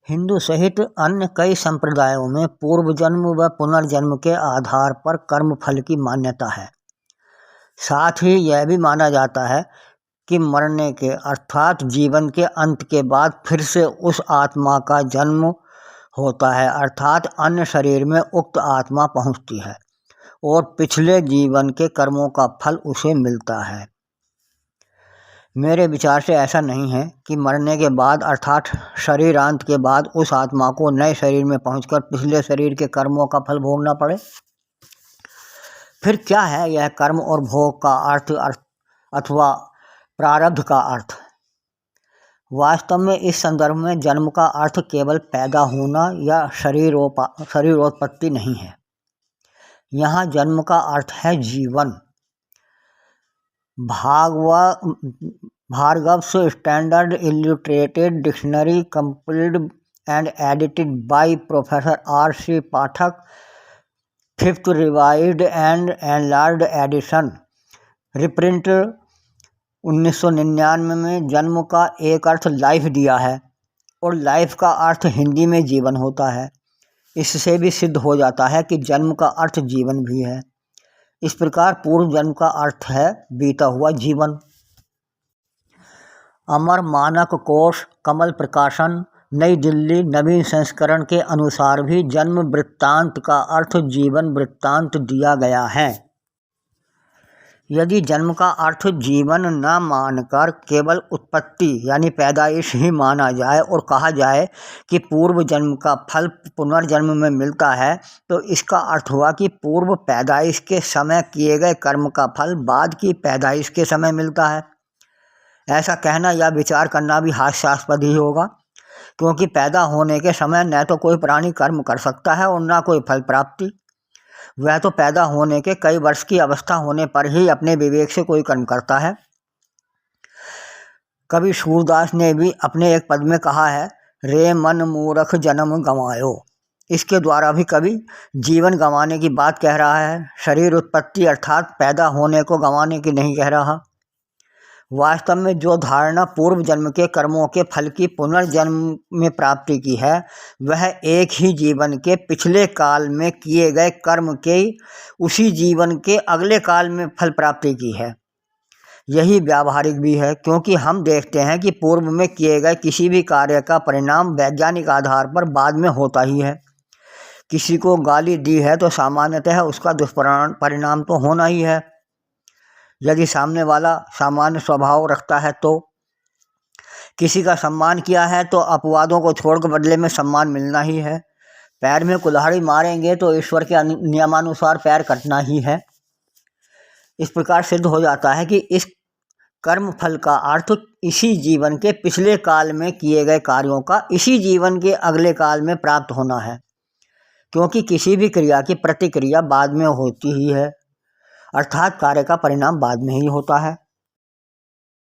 हिंदू सहित अन्य कई संप्रदायों में पूर्व जन्म व पुनर्जन्म के आधार पर कर्मफल की मान्यता है। साथ ही यह भी माना जाता है कि मरने के अर्थात जीवन के अंत के बाद फिर से उस आत्मा का जन्म होता है, अर्थात अन्य शरीर में उक्त आत्मा पहुंचती है और पिछले जीवन के कर्मों का फल उसे मिलता है। मेरे विचार से ऐसा नहीं है कि मरने के बाद अर्थात शरीरांत के बाद उस आत्मा को नए शरीर में पहुंचकर पिछले शरीर के कर्मों का फल भोगना पड़े। फिर क्या है यह कर्म और भोग का अर्थ अथवा प्रारब्ध का अर्थ? वास्तव में इस संदर्भ में जन्म का अर्थ केवल पैदा होना या शरीरोत्पत्ति नहीं है। यहाँ जन्म का अर्थ है जीवन। Bhargav's standard illustrated dictionary compiled and edited by professor R.C. Pathak, 5th revised and enlarged edition, reprint 1999 में जन्म का एक अर्थ लाइफ दिया है और लाइफ का अर्थ हिंदी में जीवन होता है। इससे भी सिद्ध हो जाता है कि जन्म का अर्थ जीवन भी है। इस प्रकार पूर्व जन्म का अर्थ है बीता हुआ जीवन। अमर मानक कोश, कमल प्रकाशन, नई दिल्ली, नवीन संस्करण के अनुसार भी जन्म वृत्तांत का अर्थ जीवन वृत्तांत दिया गया है। यदि जन्म का अर्थ जीवन न मानकर केवल उत्पत्ति यानी पैदाइश ही माना जाए और कहा जाए कि पूर्व जन्म का फल पुनर्जन्म में मिलता है, तो इसका अर्थ हुआ कि पूर्व पैदाइश के समय किए गए कर्म का फल बाद की पैदाइश के समय मिलता है। ऐसा कहना या विचार करना भी हास्यास्पद ही होगा, क्योंकि पैदा होने के समय न तो कोई प्राणी कर्म कर सकता है और न कोई फल प्राप्ति। वह तो पैदा होने के कई वर्ष की अवस्था होने पर ही अपने विवेक से कोई कर्म करता है। कवि सूरदास ने भी अपने एक पद में कहा है, रे मन मूरख जन्म गंवायो। इसके द्वारा भी कवि जीवन गंवाने की बात कह रहा है, शरीर उत्पत्ति अर्थात पैदा होने को गंवाने की नहीं कह रहा। वास्तव में जो धारणा पूर्व जन्म के कर्मों के फल की पुनर्जन्म में प्राप्ति की है, वह एक ही जीवन के पिछले काल में किए गए कर्म के उसी जीवन के अगले काल में फल प्राप्ति की है। यही व्यावहारिक भी है, क्योंकि हम देखते हैं कि पूर्व में किए गए किसी भी कार्य का परिणाम वैज्ञानिक आधार पर बाद में होता ही है। किसी को गाली दी है तो सामान्यतः उसका दुष्परिणाम तो होना ही है। यदि सामने वाला सामान्य स्वभाव रखता है तो किसी का सम्मान किया है तो अपवादों को छोड़कर बदले में सम्मान मिलना ही है। पैर में कुल्हाड़ी मारेंगे तो ईश्वर के नियमानुसार पैर कटना ही है। इस प्रकार सिद्ध हो जाता है कि इस कर्म फल का अर्थ इसी जीवन के पिछले काल में किए गए कार्यों का इसी जीवन के अगले काल में प्राप्त होना है, क्योंकि किसी भी क्रिया की प्रतिक्रिया बाद में होती ही है, अर्थात कार्य का परिणाम बाद में ही होता है।